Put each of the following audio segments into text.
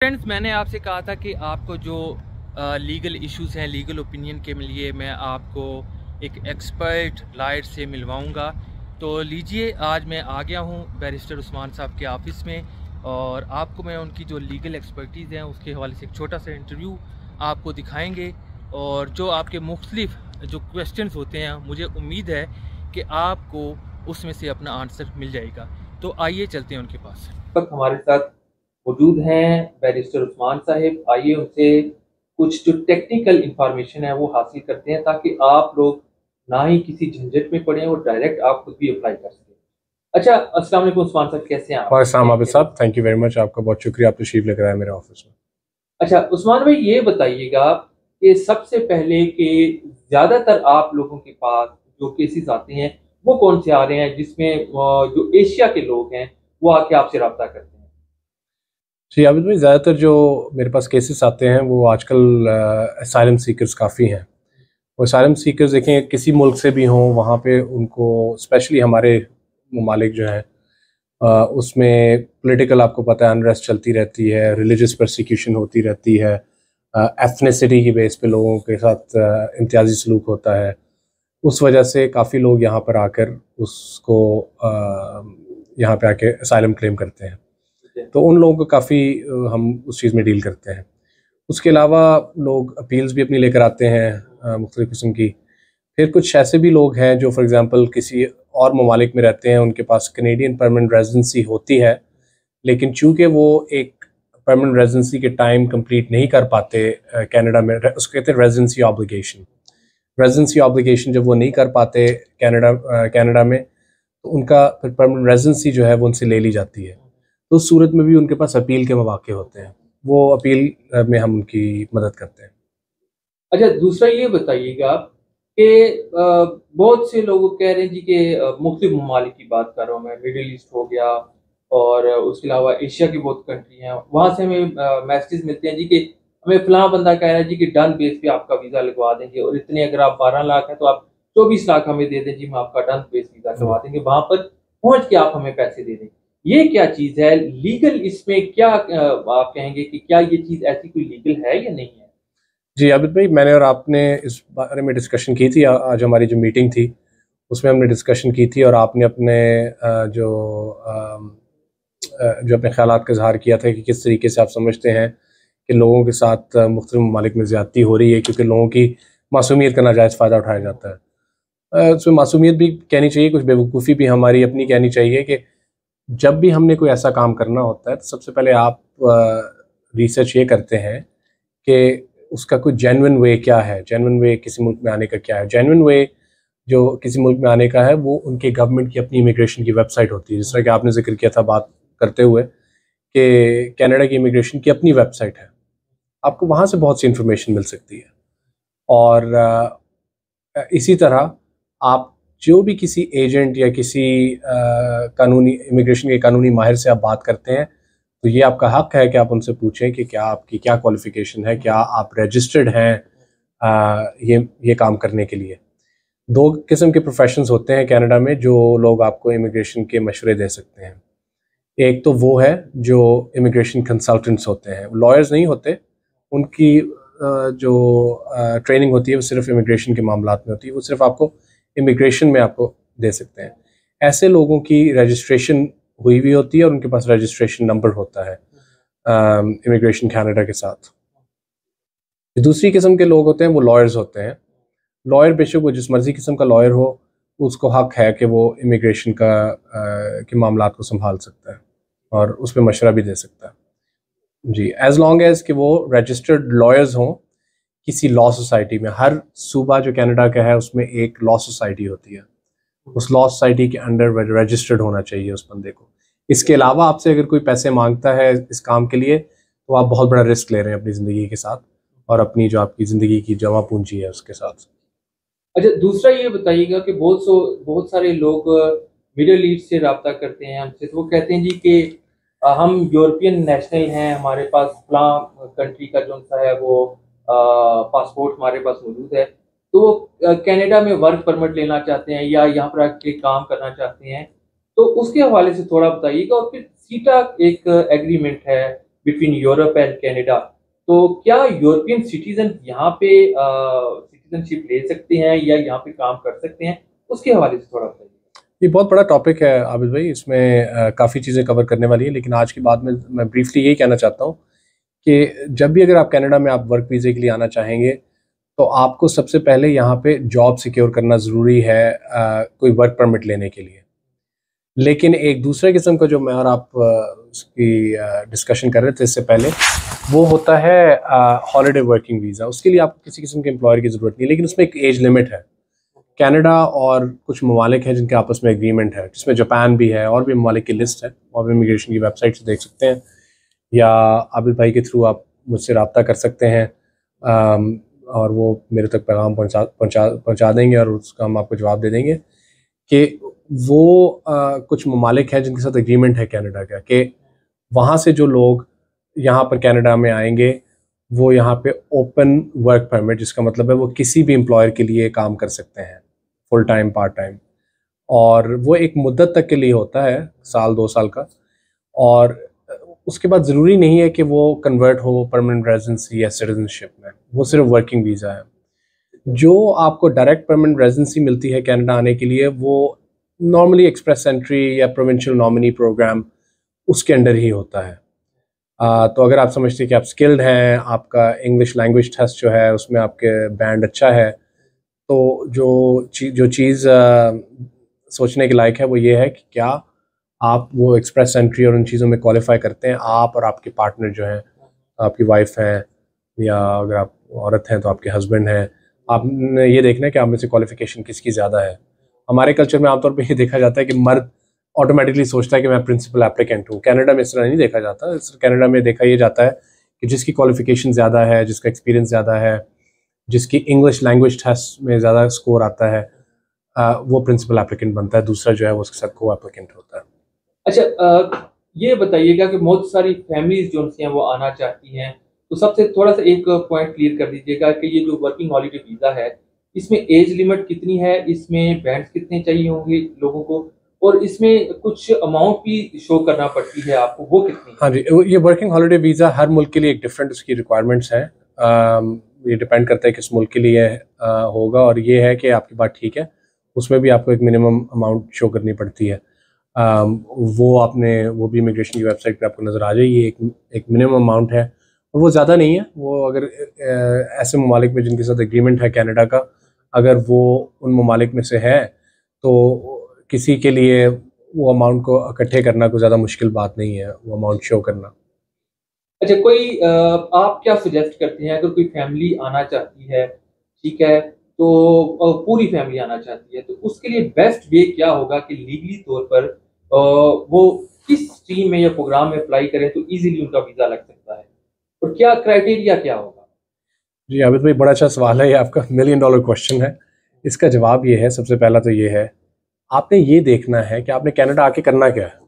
Friends, मैंने आपसे कहा था कि आपको जो लीगल इश्यूज़ हैं, लीगल ओपिनियन के लिए मैं आपको एक एक्सपर्ट लॉयर से मिलवाऊंगा। तो लीजिए, आज मैं आ गया हूं बैरिस्टर उस्मान साहब के ऑफ़िस में और आपको मैं उनकी जो लीगल एक्सपर्टीज़ हैं उसके हवाले से एक छोटा सा इंटरव्यू आपको दिखाएंगे और जो आपके मुख्तलिफ जो क्वेश्चंस होते हैं मुझे उम्मीद है कि आपको उसमें से अपना आंसर मिल जाएगा। तो आइए चलते हैं उनके पास। हमारे साथ मौजूद हैं बैरिस्टर उस्मान साहिब। आइए उनसे कुछ जो टेक्निकल इंफॉर्मेशन है वो हासिल करते हैं ताकि आप लोग ना ही किसी झंझट में पड़े और डायरेक्ट आप खुद भी अप्लाई कर सकें। अच्छा, अस्सलाम वालेकुम उस्मान साहब, कैसे हैं आप? अस्सलाम आबिद साहब, थैंक यू वेरी मच। आपका बहुत शुक्रिया, आप तशरीफ लेकर आए मेरे ऑफिस में। अच्छा उस्मान भाई, ये बताइएगा कि सबसे पहले कि ज़्यादातर आप लोगों के पास जो केसेस आते हैं वो कौन से आ रहे हैं जिसमें जो एशिया के लोग हैं वो आके आपसे रब्ता करते हैं? जी आबिद भाई, ज़्यादातर जो मेरे पास केसेस आते हैं वो आजकल असाइलम सीकर्स काफ़ी हैं। और असाइलम सीकर्स देखें किसी मुल्क से भी हों, वहाँ पे उनको स्पेशली हमारे ममालिक जो हैं उसमें पॉलिटिकल, आपको पता है, अनरेस्ट चलती रहती है, रिलीजियस परसिक्यूशन होती रहती है, एथनिसिटी की बेस पे लोगों के साथ इम्तियाजी सलूक होता है। उस वजह से काफ़ी लोग यहाँ पर आकर उसको यहाँ पे आके असाइलम क्लेम करते हैं। तो उन लोगों को काफ़ी हम उस चीज़ में डील करते हैं। उसके अलावा लोग अपील्स भी अपनी लेकर आते हैं मुख्तलिफ़ किस्म की। फिर कुछ ऐसे भी लोग हैं जो फॉर एग्ज़ाम्पल किसी और ममालिक में रहते हैं, उनके पास कैनेडियन परमानेंट रेजिडेंसी होती है, लेकिन चूँकि वो एक परमानेंट रेजिडेंसी के टाइम कंप्लीट नहीं कर पाते कनाडा में, उसको कहते हैं रेजिडेंसी ऑब्लिगेशन। रेजिडेंसी ऑब्लिगेशन जब वो नहीं कर पाते कनाडा में, तो उनका फिर परमानेंट रेजिडेंसी जो है वो उनसे ले ली जाती है। तो उस सूरत में भी उनके पास अपील के मौके होते हैं, वो अपील में हम उनकी मदद करते हैं। अच्छा, दूसरा ये बताइएगा कि बहुत से लोग कह रहे हैं जी कि मुख्तलिफ ममालिक की बात कर रहा हूँ मैं, मिडिल ईस्ट हो गया और उसके अलावा एशिया की बहुत कंट्री हैं, वहाँ से हमें मैसेज मिलते हैं जी कि हमें फलां बंदा कह रहा है जी कि डन बेस पे आपका वीज़ा लगवा देंगे और इतने अगर आप 12 लाख हैं तो आप 24 लाख हमें दे दें जी, हम आपका डन बेस वीज़ा करवा देंगे, वहाँ पर पहुँच के आप हमें पैसे दे दें। ये क्या चीज़ है लीगल? इसमें क्या आप कहेंगे कि क्या ये चीज़ ऐसी कोई लीगल है या नहीं है? जी आबिद भाई, मैंने और आपने इस बारे में डिस्कशन की थी। आज हमारी जो मीटिंग थी उसमें हमने डिस्कशन की थी और आपने अपने जो अपने ख़्यालात का इज़हार किया था कि किस तरीके से आप समझते हैं कि लोगों के साथ मुख्तलिफ ममालिक में ज़्यादती हो रही है क्योंकि लोगों की मासूमियत का नाजायज़ फ़ायदा उठाया जाता है। उसमें मासूमियत भी कहनी चाहिए, कुछ बेवकूफ़ी भी हमारी अपनी कहनी चाहिए कि जब भी हमने कोई ऐसा काम करना होता है तो सबसे पहले आप रिसर्च ये करते हैं कि उसका कोई जेन्युइन वे क्या है, जेन्युइन वे किसी मुल्क में आने का क्या है। जेन्युइन वे जो किसी मुल्क में आने का है वो उनके गवर्नमेंट की अपनी इमिग्रेशन की वेबसाइट होती है, जिस तरह कि आपने जिक्र किया था बात करते हुए कि कनाडा की इमिग्रेशन की अपनी वेबसाइट है, आपको वहाँ से बहुत सी इन्फॉर्मेशन मिल सकती है। और इसी तरह आप जो भी किसी एजेंट या किसी कानूनी इमिग्रेशन के कानूनी माहिर से आप बात करते हैं तो ये आपका हक है कि आप उनसे पूछें कि क्या आपकी क्या क्वालिफ़िकेशन है, क्या आप रजिस्टर्ड हैं ये काम करने के लिए। दो किस्म के प्रोफेशंस होते हैं कनाडा में जो लोग आपको इमिग्रेशन के मशवरे दे सकते हैं। एक तो वो है जो इमिग्रेशन कंसल्टेंट्स होते हैं, लॉयर्स नहीं होते, उनकी जो ट्रेनिंग होती है वो सिर्फ इमिग्रेशन के मामलात में होती है, वो सिर्फ आपको इमिग्रेशन में आपको दे सकते हैं। ऐसे लोगों की रजिस्ट्रेशन हुई हुई होती है और उनके पास रजिस्ट्रेशन नंबर होता है इमिग्रेशन कनाडा के साथ। दूसरी किस्म के लोग होते हैं वो लॉयर्स होते हैं। लॉयर बेशक वो जिस मर्ज़ी किस्म का लॉयर हो, उसको हक है कि वो इमिग्रेशन के मामलात को संभाल सकता है और उस पर मशवरा भी दे सकता है। जी, एज़ लॉन्ग एज़ कि वो रजिस्टर्ड लॉयर्स हों किसी लॉ सोसाइटी में। हर सूबा जो कनाडा का है उसमें एक लॉ सोसाइटी होती है, उस लॉ सोसाइटी के अंडर रजिस्टर्ड होना चाहिए उस बंदे को। इसके अलावा आपसे अगर कोई पैसे मांगता है इस काम के लिए तो आप बहुत बड़ा रिस्क ले रहे हैं अपनी ज़िंदगी के साथ और अपनी जो आपकी ज़िंदगी की जमा पूंजी है उसके साथ। अच्छा, दूसरा ये बताइएगा कि बहुत सारे लोग मिडल ईस्ट से रब्ता करते हैं हमसे, तो वो कहते हैं जी कि हम यूरोपियन नेशनल हैं, हमारे पास फलां कंट्री का जो सा है वो पासपोर्ट हमारे पास मौजूद है, तो वो कनाडा में वर्क परमिट लेना चाहते हैं या यहाँ पर आके काम करना चाहते हैं, तो उसके हवाले से थोड़ा बताइएगा। और फिर सीटा एक एग्रीमेंट है बिटवीन यूरोप एंड कनाडा। तो क्या यूरोपियन सिटीजन यहाँ पे सिटीजनशिप ले सकते हैं या यहाँ पे काम कर सकते हैं, उसके हवाले से थोड़ा बताइए। ये बहुत बड़ा टॉपिक है आबिद भाई, इसमें काफ़ी चीज़ें कवर करने वाली है, लेकिन आज की बात में मैं ब्रीफली यही कहना चाहता हूँ कि जब भी अगर आप कनाडा में आप वर्क वीज़े के लिए आना चाहेंगे तो आपको सबसे पहले यहाँ पे जॉब सिक्योर करना ज़रूरी है कोई वर्क परमिट लेने के लिए। लेकिन एक दूसरे किस्म का जो मैं और आप उसकी डिस्कशन कर रहे थे इससे पहले, वो होता है हॉलिडे वर्किंग वीज़ा। उसके लिए आपको किसी किस्म के एम्प्लॉयर की ज़रूरत नहीं है, लेकिन उसमें एक एज लिमिट है। कनाडा और कुछ ममालिक हैं जिनके आपस में एग्रीमेंट है, जिसमें जापान भी है, और भी ममालिक की लिस्ट है, और भी इमिग्रेशन की वेबसाइट से देख सकते हैं, या आबिद भाई के थ्रू आप मुझसे रब्ता कर सकते हैं और वो मेरे तक पैगाम पहुंचा देंगे और उसका हम आपको जवाब दे देंगे कि वो कुछ ममालिक हैं जिनके साथ एग्रीमेंट है कनाडा का कि वहाँ से जो लोग यहाँ पर कनाडा में आएंगे वो यहाँ पे ओपन वर्क परमिट, जिसका मतलब है वो किसी भी एम्प्लॉयर के लिए काम कर सकते हैं, फुल टाइम पार्ट टाइम, और वो एक मुद्दत तक के लिए होता है, साल 2 साल का। और उसके बाद ज़रूरी नहीं है कि वो कन्वर्ट हो परमानेंट रेजिडेंसी या सिटीजनशिप में, वो सिर्फ वर्किंग वीज़ा है। जो आपको डायरेक्ट परमानेंट रेजिडेंसी मिलती है कनाडा आने के लिए, वो नॉर्मली एक्सप्रेस एंट्री या प्रोविंशियल नॉमिनी प्रोग्राम उसके अंडर ही होता है। तो अगर आप समझते हैं कि आप स्किल्ड हैं, आपका इंग्लिश लैंग्वेज टेस्ट जो है उसमें आपके बैंड अच्छा है, तो जो चीज़ सोचने के लायक है वो ये है कि क्या आप वो एक्सप्रेस एंट्री और उन चीज़ों में क्वालिफाई करते हैं, आप और आपके पार्टनर जो हैं, आपकी वाइफ हैं, या अगर आप औरत हैं तो आपके हस्बैंड हैं। आपने ये देखना है कि आप में से क्वालिफिकेशन किसकी ज़्यादा है। हमारे कल्चर में आमतौर पे ये देखा जाता है कि मर्द ऑटोमेटिकली सोचता है कि मैं प्रिंसिपल एप्लीकेंट हूँ। कनाडा में इस तरह नहीं देखा जाता। कनाडा में देखा ये जाता है कि जिसकी क्वालिफिकेशन ज़्यादा है, जिसका एक्सपीरियंस ज़्यादा है, जिसकी इंग्लिश लैंग्वेज टेस्ट में ज़्यादा स्कोर आता है, वो प्रिंसिपल एप्लीकेंट बनता है, दूसरा जो है वो उसके साथ को एप्लीकेंट होता है। अच्छा, ये बताइएगा कि बहुत सारी फैमिलीज जो हैं वो आना चाहती हैं, तो सबसे थोड़ा सा एक पॉइंट क्लियर कर दीजिएगा कि ये जो वर्किंग हॉलिडे वीज़ा है, इसमें एज लिमिट कितनी है, इसमें बैंड्स कितने चाहिए होंगे लोगों को, और इसमें कुछ अमाउंट भी शो करना पड़ती है आपको, वो कितनी? हाँ जी, ये वर्किंग हॉलिडे वीज़ा हर मुल्क के लिए एक डिफरेंट उसकी रिक्वायरमेंट्स हैं। ये डिपेंड करता है किस मुल्क के लिए होगा, और ये है कि आपकी बात ठीक है, उसमें भी आपको एक मिनिमम अमाउंट शो करनी पड़ती है। वो भी इमिग्रेशन की वेबसाइट पे आपको नज़र आ जाएगी। एक मिनिमम अमाउंट है और वो ज़्यादा नहीं है। वो अगर ऐसे ममालिक में जिनके साथ एग्रीमेंट है कनाडा का, अगर वो उन ममालिक में से है तो किसी के लिए वो अमाउंट को इकट्ठे करना कोई ज़्यादा मुश्किल बात नहीं है, वो अमाउंट शो करना। अच्छा, कोई आप क्या सजेस्ट करते हैं अगर कोई फैमिली आना चाहती है, ठीक है, तो पूरी फैमिली आना चाहती है, तो उसके लिए बेस्ट वे क्या होगा कि लीगली तौर पर वो किस स्ट्रीम में या प्रोग्राम में अप्लाई करें तो इजीली उनका वीज़ा लग सकता है, और क्या क्राइटेरिया क्या होगा? जी आबिद भाई, बड़ा अच्छा सवाल है ये, आपका $1,000,000 क्वेश्चन है। इसका जवाब ये है, सबसे पहला तो ये है, आपने ये देखना है कि आपने कनाडा आके करना क्या है।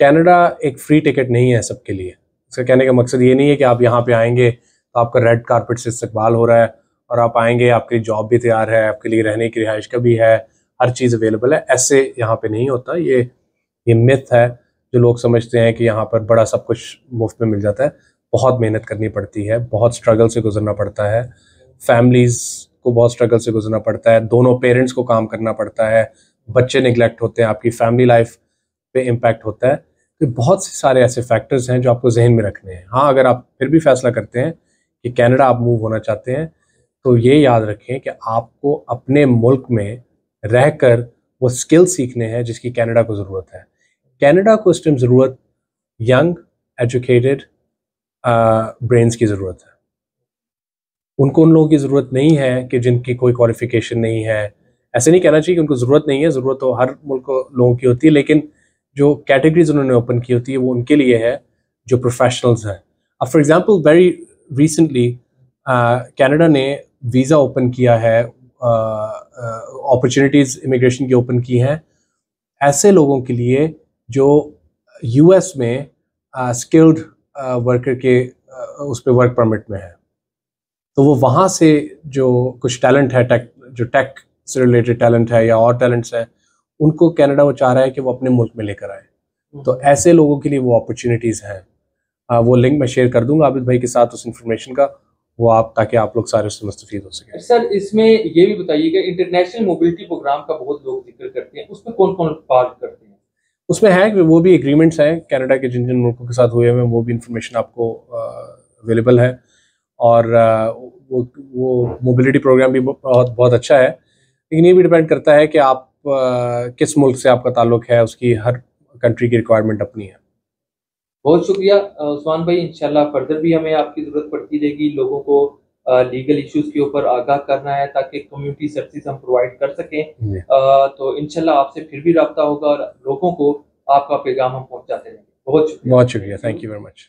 कनाडा एक फ्री टिकट नहीं है सबके लिए। इसका कहने का मकसद ये नहीं है कि आप यहाँ पे आएंगे तो आपका रेड कारपेट से इस्तकबाल हो रहा है और आप आएंगे, आपके लिए जॉब भी तैयार है, आपके लिए रहने की रिहाइश का भी है, हर चीज़ अवेलेबल है। ऐसे यहाँ पे नहीं होता। ये मिथ है जो लोग समझते हैं कि यहाँ पर बड़ा सब कुछ मुफ्त में मिल जाता है। बहुत मेहनत करनी पड़ती है, बहुत स्ट्रगल से गुजरना पड़ता है, फैमिलीज़ को बहुत स्ट्रगल से गुजरना पड़ता है, दोनों पेरेंट्स को काम करना पड़ता है, बच्चे निगलेक्ट होते हैं, आपकी फैमिली लाइफ पे इम्पैक्ट होता है। तो बहुत से सारे ऐसे फैक्टर्स हैं जो आपको जहन में रखने हैं। हाँ, अगर आप फिर भी फैसला करते हैं कि कनाडा आप मूव होना चाहते हैं, तो ये याद रखें कि आपको अपने मुल्क में रहकर वो स्किल सीखने हैं जिसकी कनाडा को ज़रूरत है। कनाडा को इस टाइम ज़रूरत यंग एजुकेटेड ब्रेन्स की ज़रूरत है। उनको उन लोगों की ज़रूरत नहीं है कि जिनकी कोई क्वालिफिकेशन नहीं है। ऐसे नहीं कहना चाहिए कि उनको ज़रूरत नहीं है, ज़रूरत तो हर मुल्क को लोगों की होती है, लेकिन जो कैटेगरीज उन्होंने ओपन की होती है वो उनके लिए है जो प्रोफेशनल्स हैं। अब for example very recently Canada ने वीज़ा ओपन किया है, अपॉर्चुनिटीज़ इमिग्रेशन की ओपन की हैं ऐसे लोगों के लिए जो यूएस में स्किल्ड वर्कर के उस पर वर्क परमिट में है। तो वो वहाँ से जो कुछ टैलेंट है, टेक से रिलेटेड टैलेंट है या और टैलेंट्स है, उनको कनाडा वो चाह रहा है कि वो अपने मुल्क में लेकर आए। तो ऐसे लोगों के लिए वो अपॉर्चुनिटीज़ हैं। वो लिंक मैं शेयर कर दूंगा आबिद भाई के साथ उस इन्फॉर्मेशन का, वो आप, ताकि आप लोग सारे उससे मुस्तफीद हो सकें। सर इसमें ये भी बताइएगा, इंटरनेशनल मोबिलिटी प्रोग्राम का बहुत लोग जिक्र करते हैं, उसमें कौन कौन पार्ट करते हैं? उसमें है कि वो भी एग्रीमेंट्स हैं कनाडा के जिन जिन मुल्कों के साथ हुए हैं, वो भी इंफॉर्मेशन आपको अवेलेबल है। और वो मोबिलिटी प्रोग्राम भी बहुत बहुत अच्छा है, लेकिन ये भी डिपेंड करता है कि आप किस मुल्क से आपका ताल्लुक है, उसकी हर कंट्री की रिक्वायरमेंट अपनी है। बहुत शुक्रिया उस्मान भाई, इंशाल्लाह फर्दर भी हमें आपकी ज़रूरत पड़ती रहेगी। लोगों को लीगल इश्यूज़ के ऊपर आगाह करना है ताकि कम्युनिटी सर्विसेज हम प्रोवाइड कर सकें। तो इंशाल्लाह आपसे फिर भी रब्ता होगा और लोगों को आपका पैगाम हम पहुंचाते रहेंगे। बहुत शुक्रिया। बहुत शुक्रिया, थैंक यू वेरी मच।